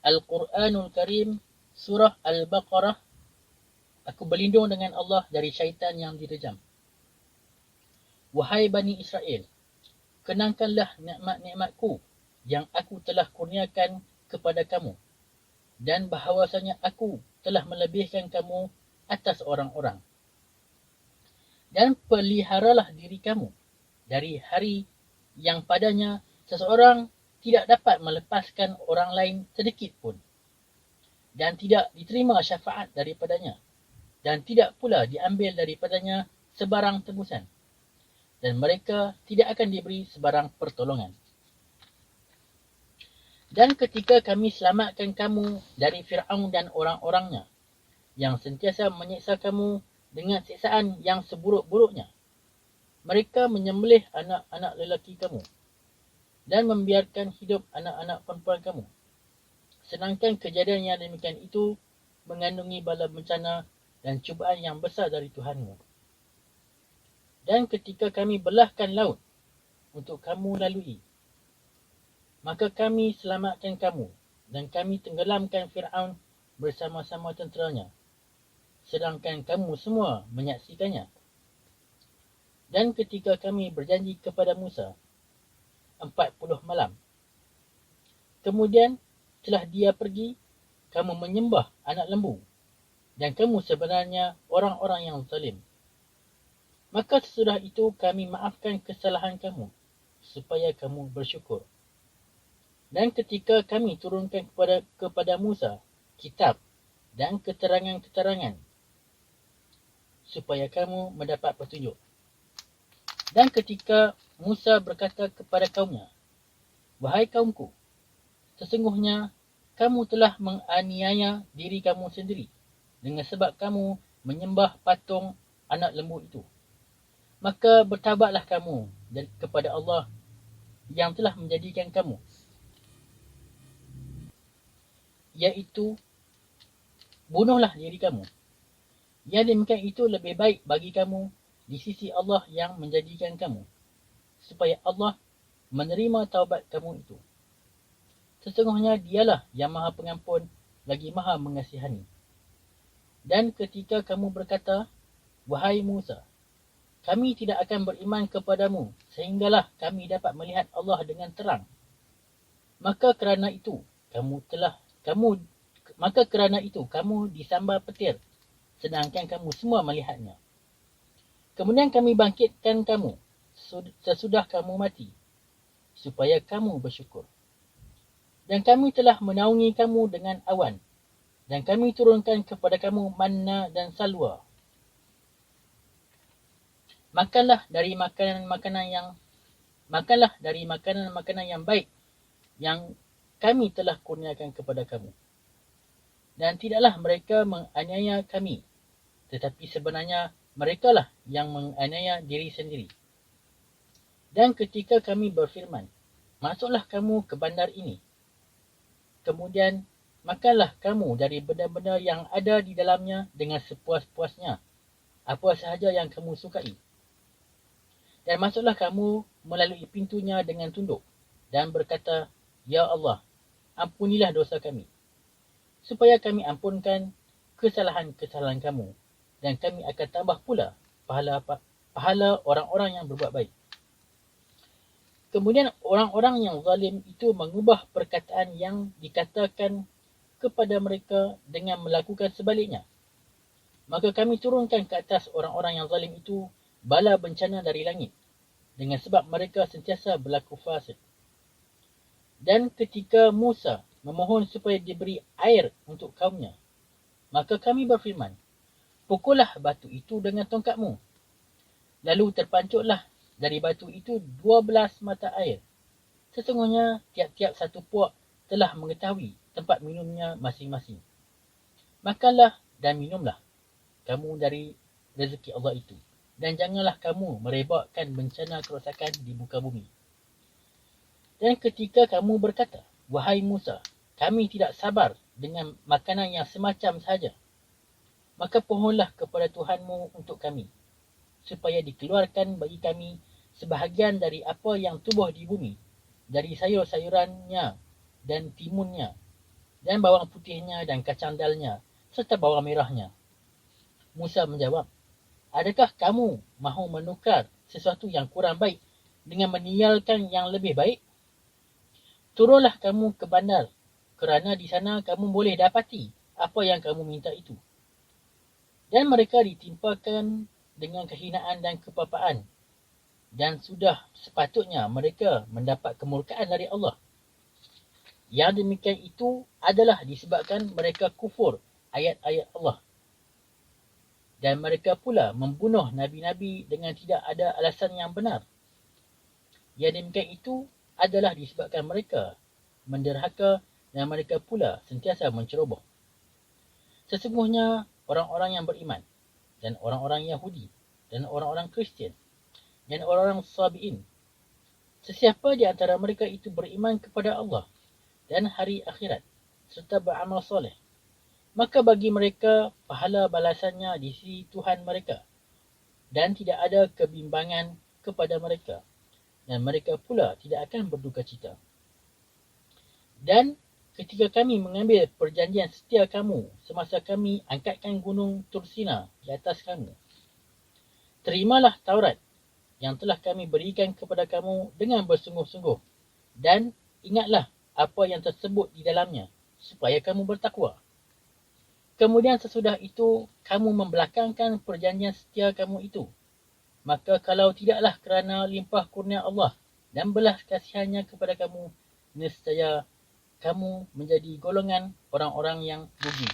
Al-Quranul Karim, surah Al-Baqarah. Aku berlindung dengan Allah dari syaitan yang direjam. Wahai Bani Israel, kenangkanlah nikmat-nikmatku yang aku telah kurniakan kepada kamu, dan bahawasanya aku telah melebihkan kamu atas orang-orang. Dan peliharalah diri kamu dari hari yang padanya seseorang tidak dapat melepaskan orang lain sedikit pun, dan tidak diterima syafaat daripadanya, dan tidak pula diambil daripadanya sebarang tebusan, dan mereka tidak akan diberi sebarang pertolongan. Dan ketika kami selamatkan kamu dari Fir'aun dan orang-orangnya, yang sentiasa menyiksa kamu dengan siksaan yang seburuk-buruknya, mereka menyembelih anak-anak lelaki kamu dan membiarkan hidup anak-anak perempuan kamu. Sedangkan kejadian yang demikian itu mengandungi bala bencana dan cubaan yang besar dari Tuhanmu. Dan ketika kami belahkan laut untuk kamu lalui, maka kami selamatkan kamu dan kami tenggelamkan Fir'aun bersama-sama tenteranya, sedangkan kamu semua menyaksikannya. Dan ketika kami berjanji kepada Musa 40 malam, kemudian setelah dia pergi, kamu menyembah anak lembu, dan kamu sebenarnya orang-orang yang zalim. Maka sesudah itu kami maafkan kesalahan kamu, supaya kamu bersyukur. Dan ketika kami turunkan kepada Musa kitab dan keterangan-keterangan, supaya kamu mendapat petunjuk. Dan ketika Musa berkata kepada kaumnya, wahai kaumku, sesungguhnya kamu telah menganiaya diri kamu sendiri dengan sebab kamu menyembah patung anak lembu itu. Maka bertaubatlah kamu kepada Allah yang telah menjadikan kamu, iaitu bunuhlah diri kamu. Yang demikian itu lebih baik bagi kamu di sisi Allah yang menjadikan kamu, supaya Allah menerima taubat kamu itu. Sesungguhnya dialah yang maha pengampun lagi maha mengasihani. Dan ketika kamu berkata, wahai Musa, kami tidak akan beriman kepadamu sehinggalah kami dapat melihat Allah dengan terang. Maka kerana itu kamu disambar petir, sedangkan kamu semua melihatnya. Kemudian kami bangkitkan kamu sesudah kamu mati, supaya kamu bersyukur. Dan kami telah menaungi kamu dengan awan, dan kami turunkan kepada kamu manna dan salwa. Makanlah dari makanan-makanan yang baik yang kami telah kurniakan kepada kamu. Dan tidaklah mereka menganiaya kami, tetapi sebenarnya merekalah yang menganiaya diri sendiri. Dan ketika kami berfirman, masuklah kamu ke bandar ini, kemudian makanlah kamu dari benda-benda yang ada di dalamnya dengan sepuas-puasnya, apa sahaja yang kamu sukai. Dan masuklah kamu melalui pintunya dengan tunduk dan berkata, ya Allah, ampunilah dosa kami, supaya kami ampunkan kesalahan-kesalahan kamu, dan kami akan tambah pula pahala orang-orang yang berbuat baik. Kemudian orang-orang yang zalim itu mengubah perkataan yang dikatakan kepada mereka dengan melakukan sebaliknya. Maka kami turunkan ke atas orang-orang yang zalim itu bala bencana dari langit, dengan sebab mereka sentiasa berlaku fasik. Dan ketika Musa memohon supaya diberi air untuk kaumnya, maka kami berfirman, pukullah batu itu dengan tongkatmu. Lalu terpancutlah dari batu itu 12 mata air. Sesungguhnya tiap-tiap satu puak telah mengetahui tempat minumnya masing-masing. Makanlah dan minumlah kamu dari rezeki Allah itu, dan janganlah kamu merebakkan bencana kerosakan di muka bumi. Dan ketika kamu berkata, wahai Musa, kami tidak sabar dengan makanan yang semacam sahaja, maka pohonlah kepada Tuhanmu untuk kami, supaya dikeluarkan bagi kami sebahagian dari apa yang tumbuh di bumi, dari sayur-sayurannya dan timunnya, dan bawang putihnya dan kacang dalnya serta bawang merahnya. Musa menjawab, adakah kamu mahu menukar sesuatu yang kurang baik dengan meninggalkan yang lebih baik? Turunlah kamu ke bandar, kerana di sana kamu boleh dapati apa yang kamu minta itu. Dan mereka ditimpakan dengan kehinaan dan kepapaan, dan sudah sepatutnya mereka mendapat kemurkaan dari Allah. Yang demikian itu adalah disebabkan mereka kufur ayat-ayat Allah. Dan mereka pula membunuh nabi-nabi dengan tidak ada alasan yang benar. Yang demikian itu adalah disebabkan mereka menderhaka dan mereka pula sentiasa menceroboh. Sesungguhnya orang-orang yang beriman dan orang-orang Yahudi dan orang-orang Kristian dan orang-orang Sabi'in, sesiapa di antara mereka itu beriman kepada Allah dan hari akhirat serta beramal soleh, maka bagi mereka pahala balasannya di sisi Tuhan mereka, dan tidak ada kebimbangan kepada mereka, dan mereka pula tidak akan berduka cita. Dan ketika kami mengambil perjanjian setia kamu semasa kami angkatkan gunung Tursina di atas kamu, terimalah Taurat yang telah kami berikan kepada kamu dengan bersungguh-sungguh, dan ingatlah apa yang tersebut di dalamnya, supaya kamu bertakwa. Kemudian sesudah itu, kamu membelakangkan perjanjian setia kamu itu. Maka kalau tidaklah kerana limpah kurnia Allah dan belas kasihannya kepada kamu, nescaya kamu menjadi golongan orang-orang yang rugi.